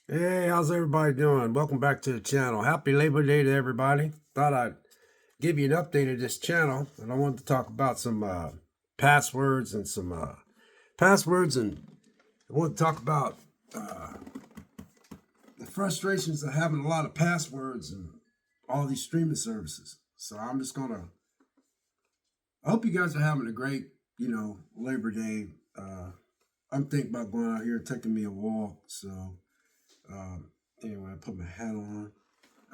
Hey, how's everybody doing? Welcome back to the channel. Happy Labor Day to everybody. Thought I'd give you an update of this channel, and I wanted to talk about some passwords and some passwords, and I want to talk about uh, the frustrations of having a lot of passwords and all these streaming services. So I'm just gonna. I hope you guys are having a great, Labor Day. I'm thinking about going out here and taking me a walk. So um, anyway, I put my hat on.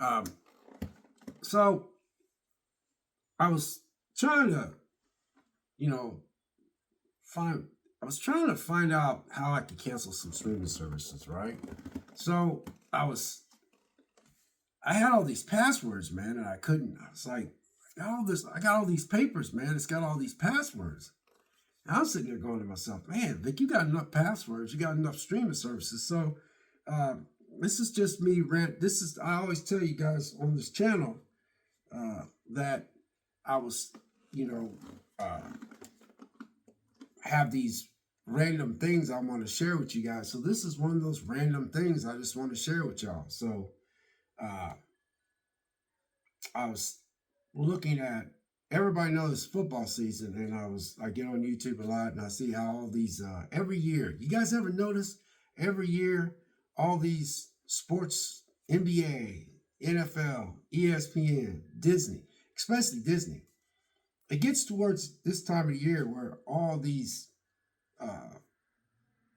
Um, so I was trying to, you know, find. I was trying to find out how I could cancel some streaming services, right? So I was. I had all these passwords, man, and I couldn't. I was like, I got all this. I got all these papers, man. It's got all these passwords. And I was sitting there going to myself, man, Vic, you got enough passwords. You got enough streaming services. So uh, this is just me rant. This is. I always tell you guys on this channel that I was, you know, uh, have these random things I want to share with you guys. So this is one of those random things I just want to share with y'all. So uh, I was looking at everybody knows football season, and I get on YouTube a lot, and I see how all these every year. You guys ever notice every year all these sports, NBA, NFL, ESPN, Disney, especially Disney. It gets towards this time of year where all these uh,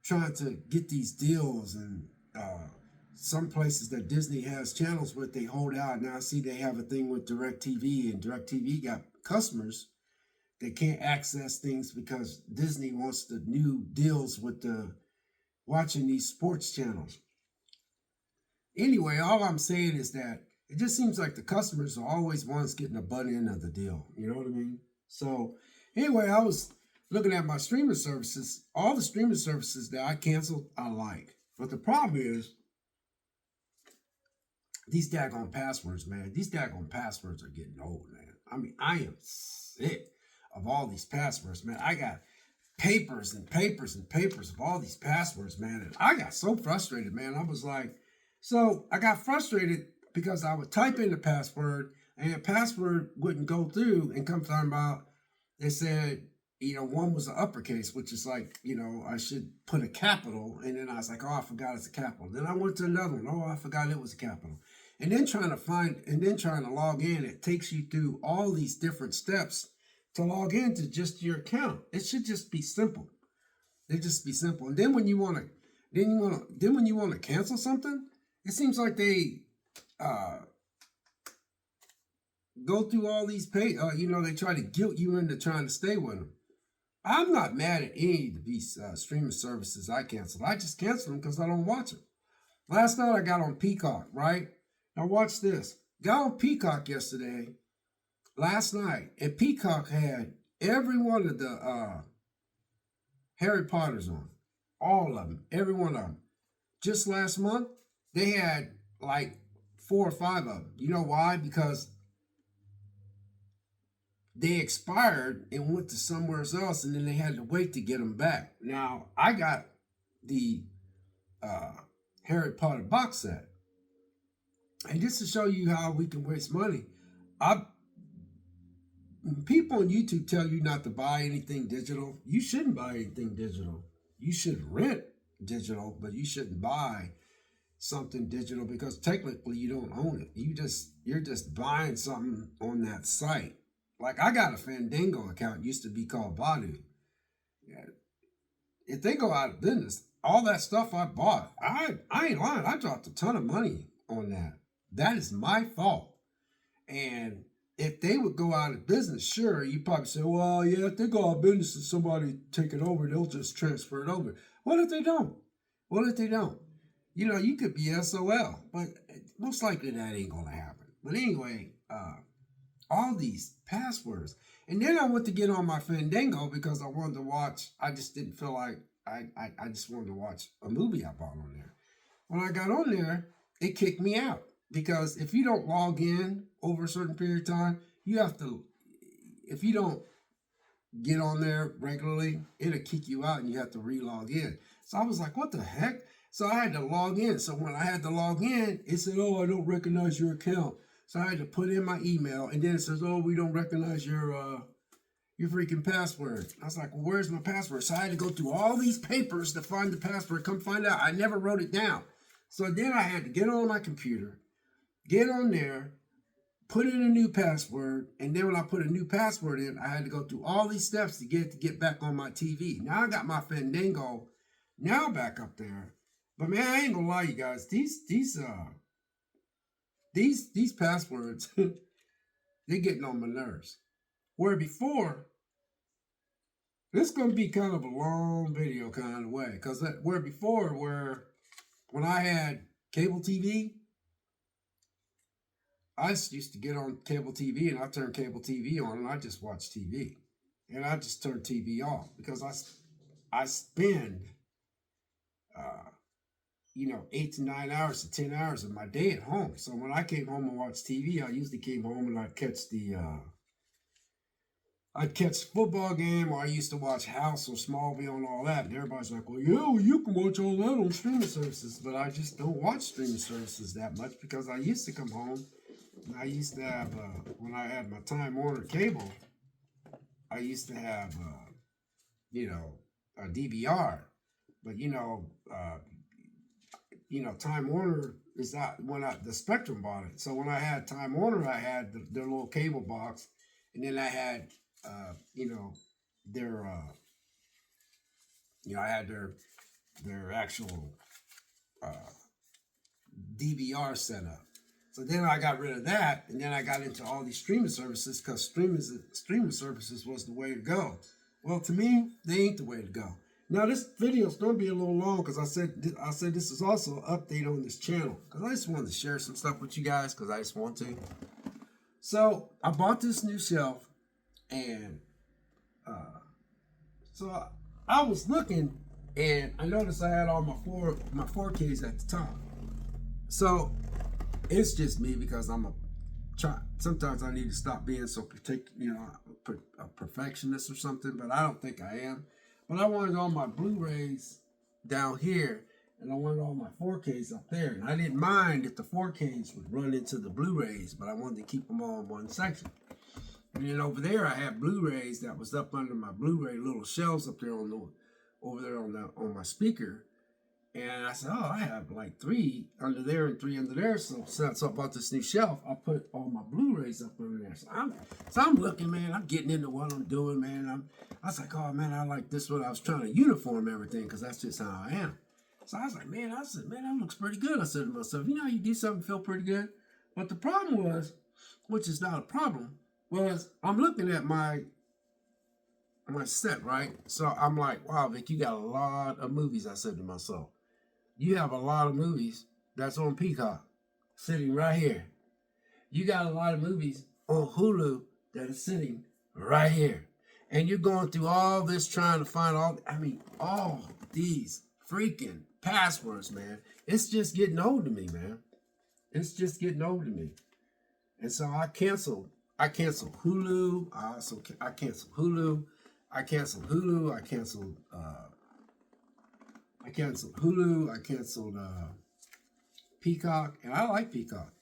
trying to get these deals and some places that Disney has channels with, they hold out. Now I see they have a thing with DirecTV, and DirecTV got customers that can't access things because Disney wants the new deals with the watching these sports channels. Anyway, all I'm saying is that it just seems like the customers are always ones getting the butt end of the deal. You know what I mean? So anyway, I was looking at my streaming services. All the streaming services that I canceled, I like. But the problem is these daggone passwords, man. These daggone passwords are getting old, man. I mean, I am sick of all these passwords, man. I got papers and papers and papers of all these passwords, man. And I got so frustrated, man. I was like, so I got frustrated because I would type in the password and the password wouldn't go through, and come time out, they said, one was an uppercase, which is like, I should put a capital. And then I was like, oh, I forgot it's a capital. Then I went to another one. Oh, I forgot it was a capital. And then trying to log in, it takes you through all these different steps to log into just your account. It should just be simple. It just be simple. And then when you want to cancel something, it seems like they uh, go through all these they try to guilt you into trying to stay with them. I'm not mad at any of these streaming services I canceled. I just canceled them because I don't watch them. Last night I got on Peacock, right? Now watch this. Got on Peacock yesterday, last night, and Peacock had every one of the Harry Potters on. All of them. Every one of them. Just last month, they had like 4 or 5 of them. You know why? Because they expired and went to somewhere else, and then they had to wait to get them back. Now, I got the uh, Harry Potter box set. And just to show you how we can waste money, I people on YouTube tell you not to buy anything digital. You shouldn't buy anything digital. You should rent digital, but you shouldn't buy something digital because technically you don't own it. You're just buying something on that site. Like I got a Fandango account, used to be called Badu. Yeah. If they go out of business, all that stuff I bought, I ain't lying. I dropped a ton of money on that. That is my fault. And if they would go out of business, sure, you probably say, well, yeah, if they go out of business and somebody take it over, they'll just transfer it over. What if they don't? What if they don't? You could be SOL, but most likely that ain't going to happen. But anyway, all these passwords. And then I went to get on my Fandango because I wanted to watch, I just didn't feel like, I just wanted to watch a movie I bought on there. When I got on there, it kicked me out because if you don't log in over a certain period of time, you have to, if you don't get on there regularly, it'll kick you out and you have to re-log in. So I was like, what the heck? So I had to log in. So when I had to log in, it said, "Oh, I don't recognize your account." So I had to put in my email, and then it says, "Oh, we don't recognize your freaking password." I was like, "Well, where's my password?" So I had to go through all these papers to find the password. Come find out, I never wrote it down. So then I had to get on my computer, get on there, put in a new password, and then when I put a new password in, I had to go through all these steps to get back on my TV. Now I got my Fandango now back up there. But man, I ain't gonna lie, you guys, these passwords, they're getting on my nerves. Where before, this is gonna be kind of a long video kind of way, because where when I had cable TV, I used to get on cable TV and I turn cable TV on and I just watch TV. And I just turn TV off because I spend, uh, 8 to 9 hours to 10 hours of my day at home. So when I came home and watched TV, I usually came home and I'd catch a football game, or I used to watch House or Smallville and all that. And everybody's like, "Well, yeah, well, you can watch all that on streaming services." But I just don't watch streaming services that much because I used to come home. I used to have, when I had my Time Warner cable, I used to have, a DVR. But, Time Warner is not, the Spectrum bought it. So when I had Time Warner, I had their little cable box. And then I had, their, I had their actual DVR set up. So then I got rid of that, and then I got into all these streaming services because streaming services was the way to go. Well, to me, they ain't the way to go. Now this video is going to be a little long because I said this is also an update on this channel because I just wanted to share some stuff with you guys because I just want to. So I bought this new shelf, and so I was looking, and I noticed I had all my 4Ks at the top. So it's just me because sometimes I need to stop being so a perfectionist or something, but I don't think I am. But I wanted all my Blu-rays down here, and I wanted all my 4Ks up there. And I didn't mind if the 4Ks would run into the Blu-rays, but I wanted to keep them all in one section. And then over there, I had Blu-rays that was up under my Blu-ray little shelves up there on my speaker. And I said, "Oh, I have like 3 under there and 3 under there." So I bought this new shelf. I put all my Blu-rays up under there. So I'm looking, man. I'm getting into what I'm doing, man. I was like, "Oh, man, I like this one." I was trying to uniform everything because that's just how I am. So I was like, "Man," that looks pretty good. I said to myself, "You know how you do something feel pretty good?" But the problem was, which is not a problem, was I'm looking at my set, right? So I'm like, "Wow, Vic, you got a lot of movies." I said to myself. You have a lot of movies that's on Peacock, sitting right here. You got a lot of movies on Hulu that are sitting right here. And you're going through all this trying to find all these freaking passwords, man. It's just getting old to me, man. It's just getting old to me. And so I canceled Hulu. I canceled Hulu. I canceled Hulu. I canceled Hulu. I canceled Peacock, and I like Peacock.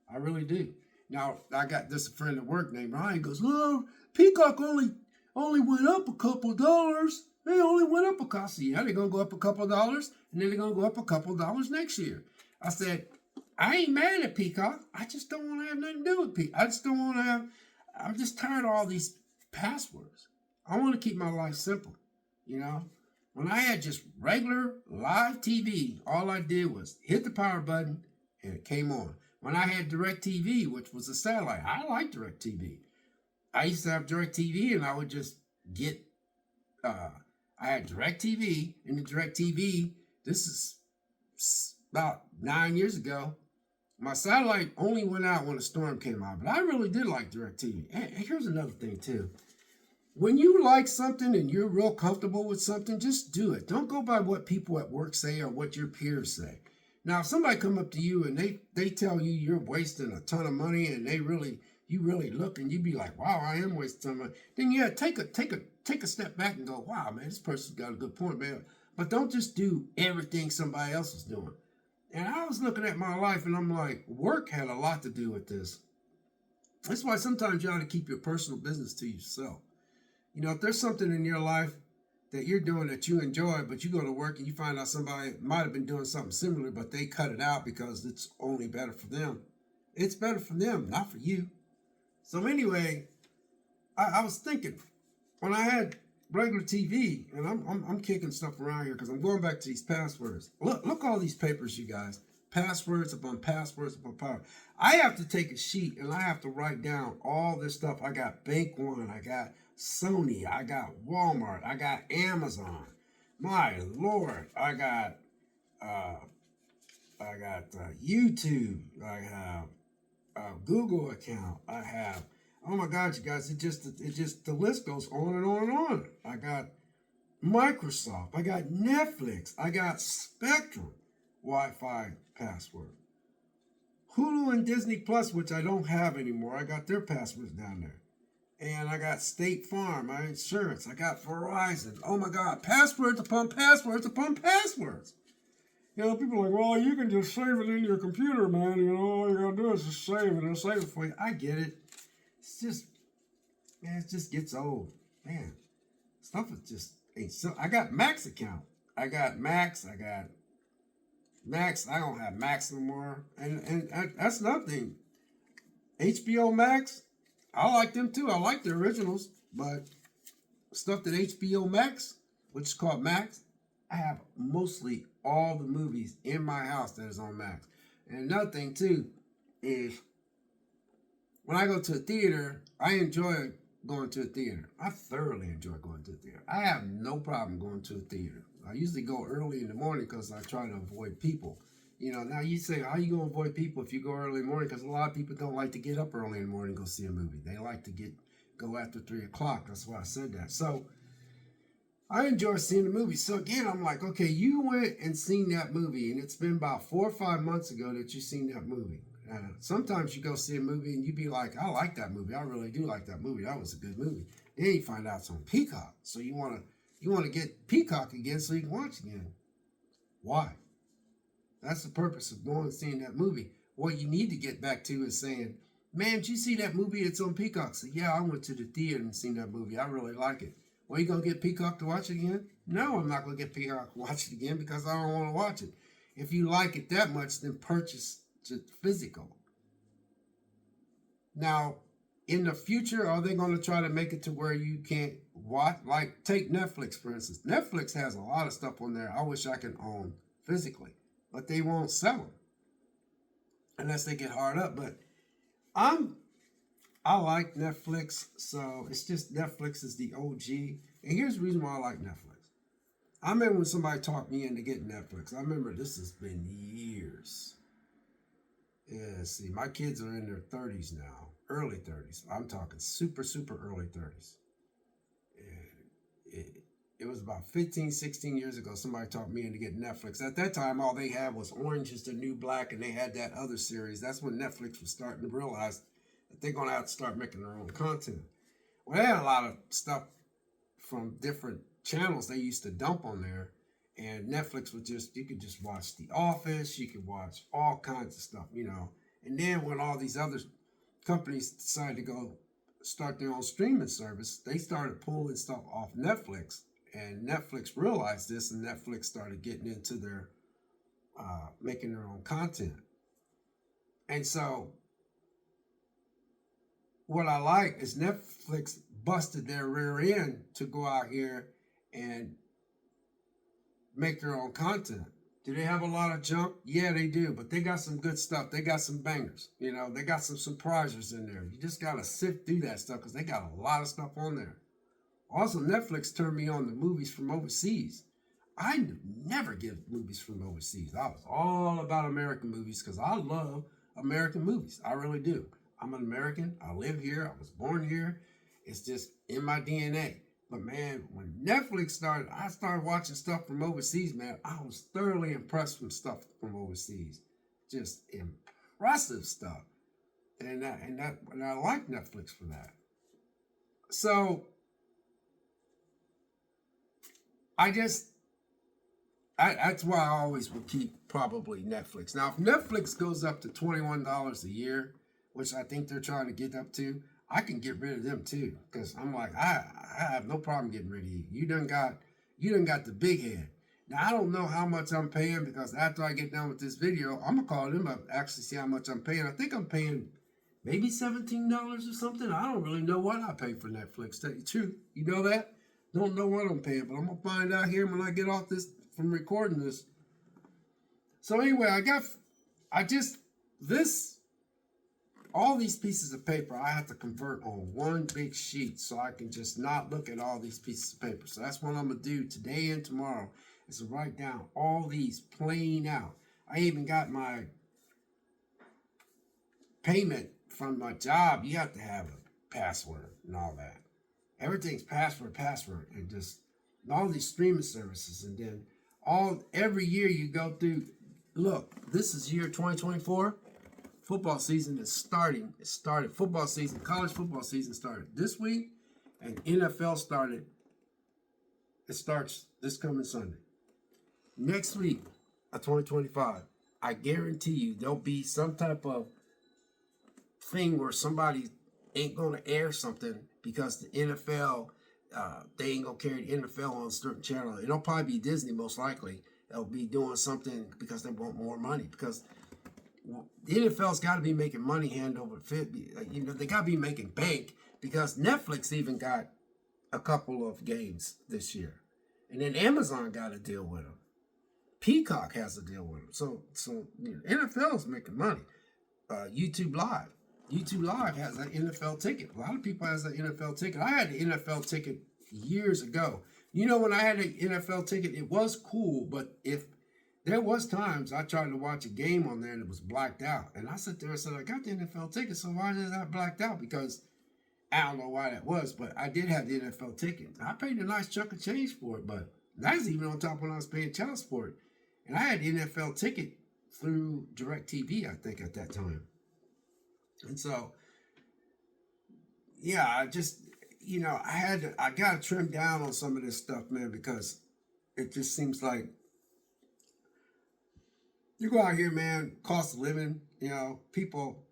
I really do. Now I got this friend at work named Ryan. Goes, "Oh, Peacock only went up a couple dollars. They only went up a couple. So yeah, they're gonna go up a couple dollars, and then they're gonna go up a couple dollars next year." I said, "I ain't mad at Peacock. I just don't want to have nothing to do with Peacock. I just don't want to have. I'm just tired of all these passwords. I want to keep my life simple, you know." When I had just regular live TV, all I did was hit the power button and it came on. When I had DirecTV, which was a satellite, I like DirecTV. I used to have DirecTV and I would just get, I had DirecTV, and the DirecTV, this is about 9 years ago. My satellite only went out when a storm came out, but I really did like DirecTV. And here's another thing too. When you like something and you're real comfortable with something, just do it. Don't go by what people at work say or what your peers say. Now, if somebody come up to you and they tell you you're wasting a ton of money and you really look and you be like, "Wow, I am wasting some money," then yeah, take a step back and go, "Wow, man, this person's got a good point, man. But don't just do everything somebody else is doing. And I was looking at my life and I'm like, work had a lot to do with this. That's why sometimes you ought to keep your personal business to yourself. You know, if there's something in your life that you're doing that you enjoy, but you go to work and you find out somebody might have been doing something similar, but they cut it out because it's only better for them. It's better for them, not for you. So anyway, I was thinking when I had regular TV, and I'm kicking stuff around here because I'm going back to these passwords. Look all these papers, you guys. Passwords upon passwords upon passwords. I have to take a sheet and I have to write down all this stuff. I got Bank One, I got Sony, I got Walmart, I got Amazon. My Lord, I got YouTube. I have a Google account. I have, oh my God, you guys, it just the list goes on and on and on. I got Microsoft. I got Netflix. I got Spectrum Wi-Fi password. Hulu and Disney Plus, which I don't have anymore. I got their passwords down there. And I got State Farm, my insurance. I got Verizon. Oh my God, passwords upon passwords upon passwords. You know, people are like, well, you can just save it in your computer, man. You know, all you gotta do is just save it. It'll save it for you. I get it. It's just, man, it just gets old. Man, stuff is just ain't so. I got Max account. I got Max. I got Max. I don't have Max no more. And that's another thing. HBO Max, I like them too. I like the originals, but stuff that HBO Max, which is called Max, I have mostly all the movies in my house that is on Max. And another thing too is when I go to a theater, I enjoy going to a theater. I thoroughly enjoy going to a theater. I have no problem going to a theater. I usually go early in the morning because I try to avoid people. You know, now you say, how you going to avoid people if you go early in the morning? Because a lot of people don't like to get up early in the morning and go see a movie. They like to go after 3 o'clock. That's why I said that. So I enjoy seeing the movie. So again, I'm like, okay, you went and seen that movie, and it's been about 4 or 5 months ago that you seen that movie. Sometimes you go see a movie and you be like, I like that movie. I really do like that movie. That was a good movie. Then you find out it's on Peacock. So you want to get Peacock again so you can watch it again. Why? That's the purpose of going and seeing that movie. What you need to get back to is saying, man, did you see that movie? It's on Peacock. So yeah, I went to the theater and seen that movie. I really like it. Well, you going to get Peacock to watch it again? No, I'm not going to get Peacock to watch it again because I don't want to watch it. If you like it that much, then purchase it physical. Now, in the future, are they going to try to make it to where you can't watch? Like, take Netflix, for instance. Netflix has a lot of stuff on there I wish I could own physically, but they won't sell them unless they get hard up. But I like Netflix, so it's just Netflix is the OG. And here's the reason why I like Netflix. I remember when somebody talked me into getting Netflix. I remember this has been years. Yeah, see, my kids are in their 30s now, early 30s. I'm talking super, super early 30s. And it was about 15, 16 years ago, somebody talked me into getting Netflix. At that time, all they had was Orange is the New Black, and they had that other series. That's when Netflix was starting to realize that they're going to have to start making their own content. Well, they had a lot of stuff from different channels they used to dump on there. And Netflix was you could just watch The Office, you could watch all kinds of stuff, you know. And then when all these other companies decided to go start their own streaming service, they started pulling stuff off Netflix. And Netflix realized this, and Netflix started getting into their, making their own content. And so what I like is Netflix busted their rear end to go out here and make their own content. Do they have a lot of junk? Yeah, they do, but they got some good stuff. They got some bangers. You know, they got some surprisers in there. You just got to sift through that stuff because they got a lot of stuff on there. Also, Netflix turned me on to movies from overseas. I never get movies from overseas. I was all about American movies because I love American movies. I really do. I'm an American. I live here. I was born here. It's just in my DNA. But man, when Netflix started, I started watching stuff from overseas, man. I was thoroughly impressed with stuff from overseas. Just impressive stuff. And I like Netflix for that. So I just That's why I always will keep probably Netflix. Now, if Netflix goes up to $21 a year, which I think they're trying to get up to, I can get rid of them too. Because I'm like, I have no problem getting rid of you. You done got the big head. Now I don't know how much I'm paying because after I get done with this video, I'm gonna call them up actually see how much I'm paying. I think I'm paying maybe $17 or something. I don't really know what I pay for Netflix. Tell you the truth, you know that. Don't know what I'm paying, but I'm gonna find out here when I get off this from recording this. So anyway, I just this all these pieces of paper I have to convert on one big sheet so I can just not look at all these pieces of paper. So that's what I'm gonna do today and tomorrow is to write down all these plain out. I even got my payment from my job. You have to have a password and all that. Everything's password, and just all these streaming services, and then every year you go through. Look, this is year 2024. Football season is starting. It started. Football season, college football season started this week, and NFL started. It starts this coming Sunday. Next week of 2025, I guarantee you there'll be some type of thing where somebody ain't gonna air something because the NFL, they ain't gonna carry the NFL on a certain channel. It'll probably be Disney most likely. They'll be doing something because they want more money. Because the NFL's got to be making money hand over fist. You know, they got to be making bank because Netflix even got a couple of games this year, and then Amazon got a deal with them. Peacock has a deal with them. So you know, NFL's making money. YouTube Live has an NFL ticket. A lot of people has an NFL ticket. I had an NFL ticket years ago. You know, when I had an NFL ticket, it was cool, but if there was times I tried to watch a game on there and it was blacked out. And I sat there and said, I got the NFL ticket, so why is that blacked out? Because I don't know why that was, but I did have the NFL ticket. I paid a nice chunk of change for it, but that's even on top when I was paying child support. And I had the NFL ticket through DirecTV, I think, at that time. And so, yeah, I just, you know, I got to trim down on some of this stuff, man, because it just seems like you go out here, man, cost of living, you know, people.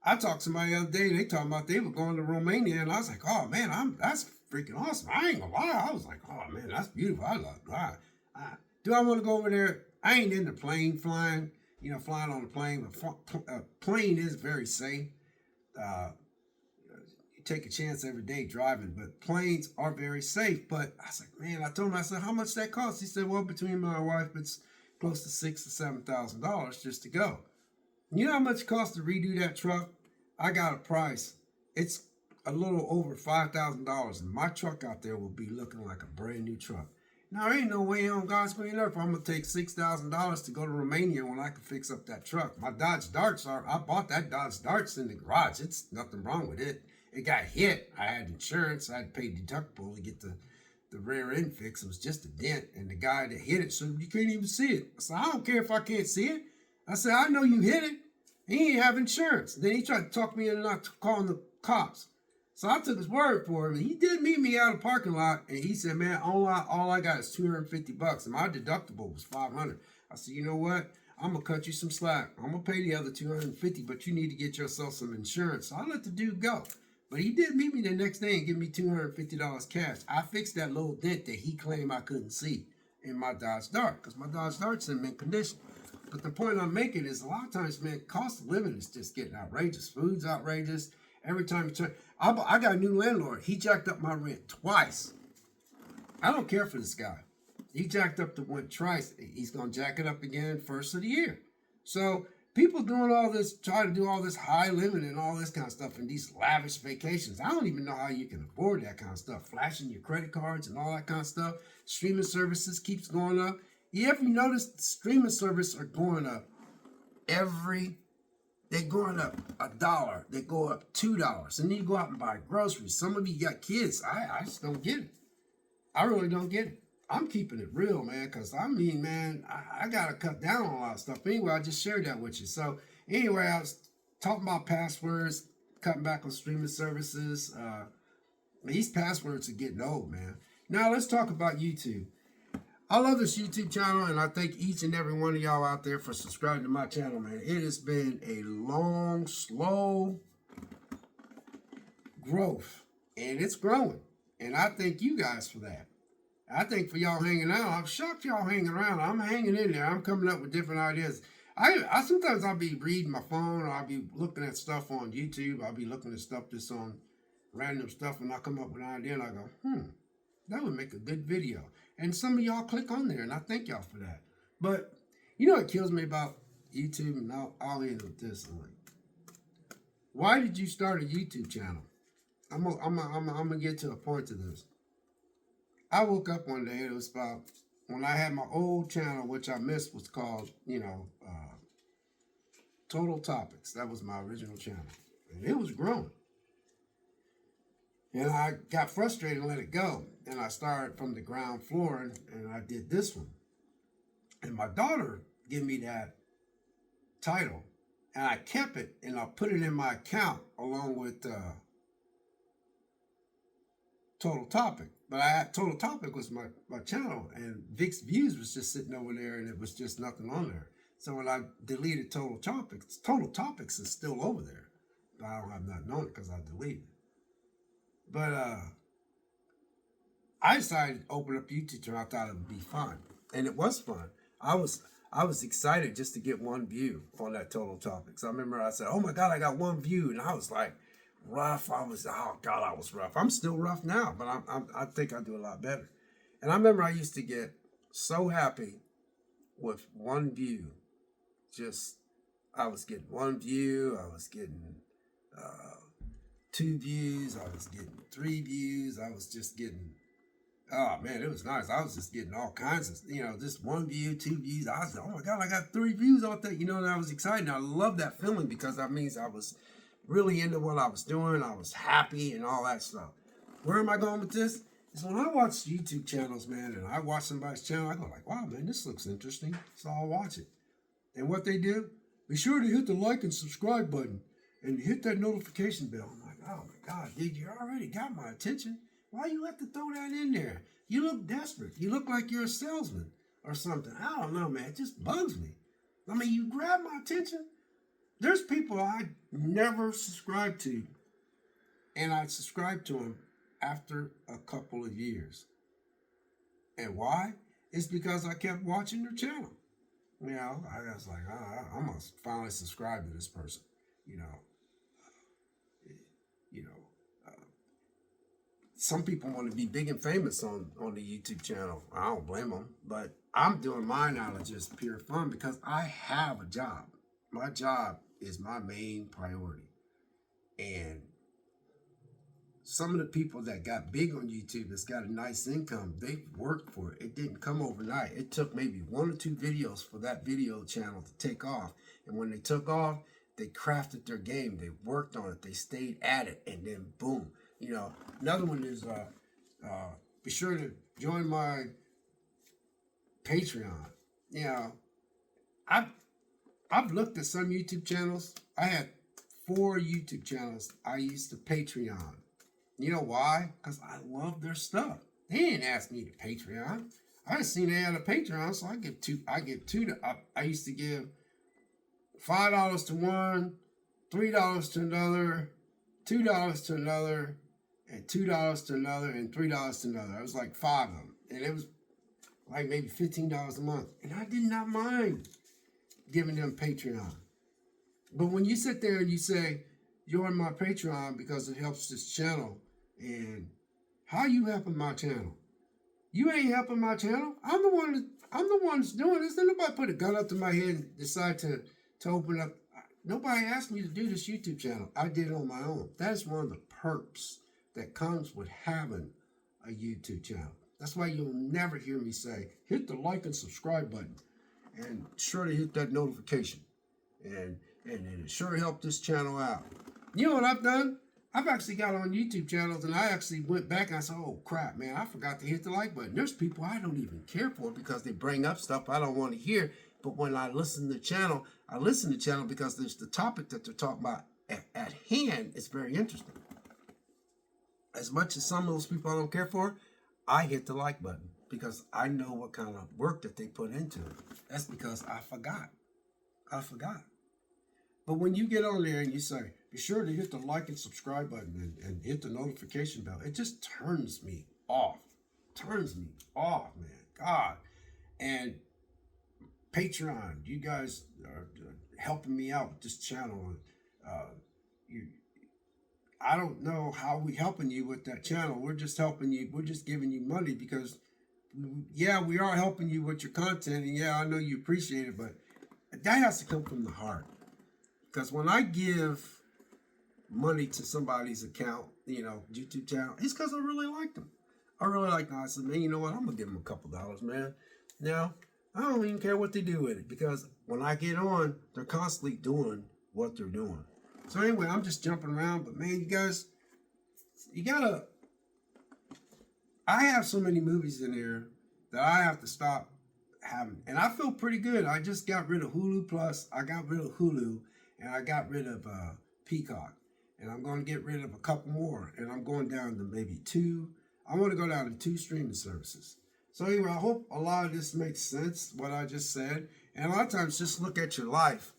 I talked to somebody the other day, they talking about they were going to Romania, and I was like, oh, man, that's freaking awesome. I ain't gonna lie. I was like, oh, man, that's beautiful. I love it. Do I want to go over there? I ain't into plane flying, you know, flying on a plane, but plane is very safe. You take a chance every day driving, but planes are very safe. But I was like, man, I told him, I said, how much that cost? He said, well, between my wife, it's close to $6,000 to $7,000 just to go. You know how much it costs to redo that truck? I got a price. It's a little over $5,000, and my truck out there will be looking like a brand new truck. Now, there ain't no way on God's green earth I'm going to take $6,000 to go to Romania when I can fix up that truck. My Dodge Darts I bought that Dodge Darts in the garage. It's nothing wrong with it. It got hit. I had insurance. I had to pay deductible to get the rear end fix. It was just a dent, and the guy that hit it said, you can't even see it. I said, I don't care if I can't see it. I said, I know you hit it. He ain't have insurance. Then he tried to talk me into not calling the cops. So I took his word for him, and he did meet me out of the parking lot, and he said, man, all I got is $250, and my deductible was $500. I said, you know what? I'm going to cut you some slack. I'm going to pay the other $250, but you need to get yourself some insurance. So I let the dude go. But he did meet me the next day and give me $250 cash. I fixed that little dent that he claimed I couldn't see in my Dodge Dart, because my Dodge Dart's in mint condition. But the point I'm making is a lot of times, man, cost of living is just getting outrageous. Food's outrageous. Every time you turn, I got a new landlord. He jacked up my rent twice. I don't care for this guy. He jacked up the rent twice. He's going to jack it up again first of the year. So people doing all this, try to do all this high living and all this kind of stuff and these lavish vacations. I don't even know how you can afford that kind of stuff. Flashing your credit cards and all that kind of stuff. Streaming services keeps going up. You ever notice the streaming services are going up they're going up $1. They go up $2. And then you go out and buy groceries. Some of you got kids. I just don't get it. I really don't get it. I'm keeping it real, man, because I mean, man, I got to cut down on a lot of stuff. But anyway, I just shared that with you. So anyway, I was talking about passwords, cutting back on streaming services. These passwords are getting old, man. Now let's talk about YouTube. I love this YouTube channel, and I thank each and every one of y'all out there for subscribing to my channel, man. It has been a long, slow growth, and it's growing. And I thank you guys for that. I thank for y'all hanging out. I'm shocked y'all hanging around. I'm hanging in there. I'm coming up with different ideas. I sometimes I'll be reading my phone, or I'll be looking at stuff on YouTube. I'll be looking at stuff that's on random stuff, and I come up with an idea, and I go, that would make a good video. And some of y'all click on there, and I thank y'all for that. But you know what kills me about YouTube, and I'll end with this. I'm like, why did you start a YouTube channel? I'm gonna get to a point to this. I woke up one day, it was about when I had my old channel, which I missed, was called, Total Topics. That was my original channel. And it was growing. And I got frustrated and let it go. And I started from the ground floor, and I did this one. And my daughter gave me that title. And I kept it, and I put it in my account along with Total Topic. But Total Topic was my channel, and Vic's Views was just sitting over there, and it was just nothing on there. So when I deleted Total Topics is still over there. But I don't have nothing on it because I deleted it. But I decided to open up YouTube channel. I thought it would be fun, and it was fun. I was excited just to get one view on that Total Topics. I remember I said, "Oh my God, I got one view," and I was like, rough. I was rough. I'm still rough now, but I think I do a lot better. And I remember I used to get so happy with one view. I was getting one view. I was getting 2 views. I was getting 3 views. I was just getting, oh man, it was nice. I was just getting all kinds of, just 1 view, 2 views. I was like, oh my God, I got 3 views on that. And I was excited. I love that feeling because that means I was really into what I was doing. I was happy and all that stuff. Where am I going with this? Is when I watch YouTube channels, man, and I watch somebody's channel, I go like, wow, man, this looks interesting. So I'll watch it. And what they do, be sure to hit the like and subscribe button and hit that notification bell. I'm like, oh my God, dude, you already got my attention. Why you have to throw that in there? You look desperate. You look like you're a salesman or something. I don't know, man. It just bugs me. I mean, you grab my attention. There's people I never subscribed to, and I subscribed to them after a couple of years. And why? It's because I kept watching their channel. I was like, I must finally subscribe to this person. Some people want to be big and famous on the YouTube channel. I don't blame them, but I'm doing mine out of just pure fun because I have a job. My job is my main priority. And some of the people that got big on YouTube that's got a nice income, they worked for it. It didn't come overnight. It took maybe 1 or 2 videos for that video channel to take off. And when they took off, they crafted their game. They worked on it. They stayed at it. And then boom. Another one is be sure to join my Patreon. I've looked at some YouTube channels. I had 4 YouTube channels I used to Patreon. You know why? Because I love their stuff. They didn't ask me to Patreon. I just seen they had a Patreon, so I give two. I used to give $5 to one, $3 to another, $2 to another, and $2 to another, and $3 to another. It was like 5 of them, and it was like maybe $15 a month, and I did not mind giving them Patreon. But when you sit there and you say, join my Patreon because it helps this channel, and how you helping my channel? You ain't helping my channel. I'm the one that's doing this. Then nobody put a gun up to my head and decide to open up. Nobody asked me to do this YouTube channel. I did it on my own. That is one of the perks that comes with having a YouTube channel. That's why you'll never hear me say, hit the like and subscribe button. And sure to hit that notification. And it sure helped this channel out. You know what I've done? I've actually got on YouTube channels, and I actually went back and I said, oh crap, man, I forgot to hit the like button. There's people I don't even care for because they bring up stuff I don't want to hear. But when I listen to the channel, I listen to the channel because there's the topic that they're talking about at hand. It's very interesting. As much as some of those people I don't care for, I hit the like button. because I know what kind of work that they put into it. That's because I forgot. I forgot. But when you get on there and you say, be sure to hit the like and subscribe button and hit the notification bell, it just turns me off. Turns me off, man. God. And Patreon, you guys are helping me out with this channel. I don't know how we helping you with that channel. We're just helping you. We're just giving you money because, yeah, we are helping you with your content. And yeah, I know you appreciate it, but that has to come from the heart. Because when I give money to somebody's account, YouTube channel, it's because I really like them. I really like them. I said, man, you know what? I'm going to give them a couple dollars, man. Now, I don't even care what they do with it because when I get on, they're constantly doing what they're doing. So anyway, I'm just jumping around, but man, you guys, I have so many movies in there that I have to stop having. And I feel pretty good. I just got rid of Hulu Plus. I got rid of Hulu and I got rid of Peacock. And I'm going to get rid of a couple more. And I'm going down to maybe 2. I want to go down to 2 streaming services. So anyway, I hope a lot of this makes sense, what I just said. And a lot of times, just look at your life.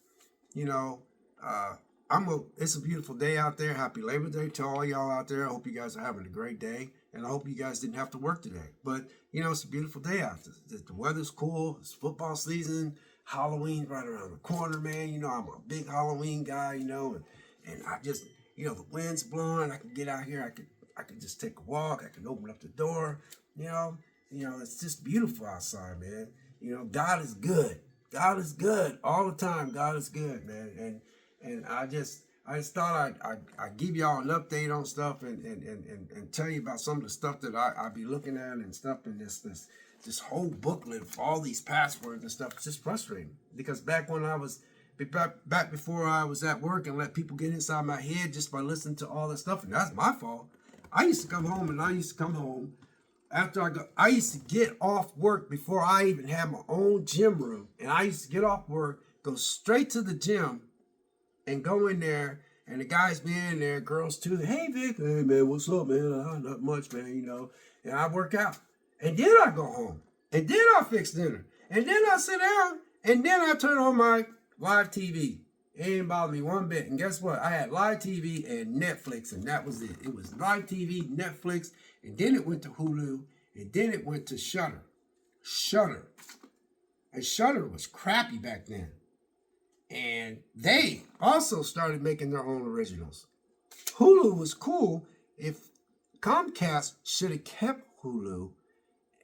It's a beautiful day out there. Happy Labor Day to all y'all out there. I hope you guys are having a great day. And I hope you guys didn't have to work today. But, it's a beautiful day out there. The weather's cool. It's football season. Halloween's right around the corner, man. I'm a big Halloween guy, and I just, the wind's blowing. I can get out here. I could just take a walk. I can open up the door. It's just beautiful outside, man. God is good. God is good all the time. God is good, man. And I just thought I'd give y'all an update on stuff and tell you about some of the stuff that I be looking at and stuff in this whole booklet of all these passwords and stuff. It's just frustrating because back before I was at work and let people get inside my head just by listening to all this stuff, and that's my fault. I used to come home after I used to get off work before I even had my own gym room. And I used to get off work, go straight to the gym and go in there. And the guys be in there, girls too. Hey, Vic. Hey, man, what's up, man? Not much, man, And I work out. And then I go home. And then I fix dinner. And then I sit down. And then I turn on my live TV. It didn't bother me one bit. And guess what? I had live TV and Netflix, and that was it. It was live TV, Netflix, and then it went to Hulu, and then it went to Shudder. And Shudder was crappy back then. And they also started making their own originals. Hulu was cool. If Comcast should have kept Hulu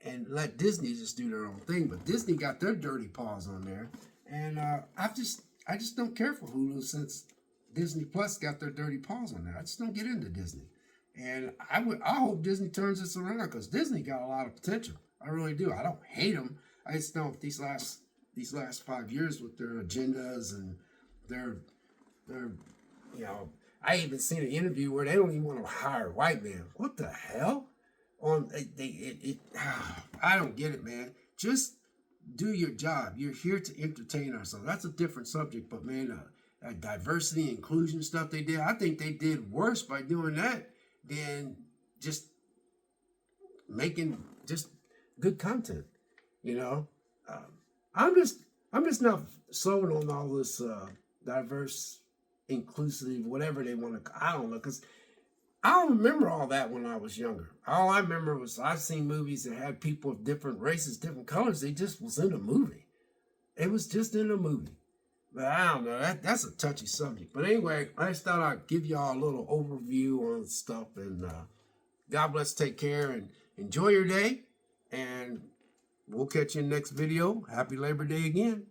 and let Disney just do their own thing, but Disney got their dirty paws on there. And I just don't care for Hulu since Disney Plus got their dirty paws on there. I just don't get into Disney. And I hope Disney turns this around because Disney got a lot of potential. I really do. I don't hate them. I just don't these last 5 years with their agendas and their I even seen an interview where they don't even want to hire a white man. What the hell? I don't get it, man. Just do your job. You're here to entertain ourselves. That's a different subject, but man, diversity, inclusion stuff they did, I think they did worse by doing that than just making just good content. I'm just not sold on all this diverse, inclusive, whatever they want to. I don't know, because I don't remember all that when I was younger. All I remember was I've seen movies that had people of different races, different colors. They just was in a movie. It was just in a movie. But I don't know. That's a touchy subject. But anyway, I just thought I'd give y'all a little overview on stuff. And God bless, take care, and enjoy your day. And we'll catch you in the next video. Happy Labor Day again.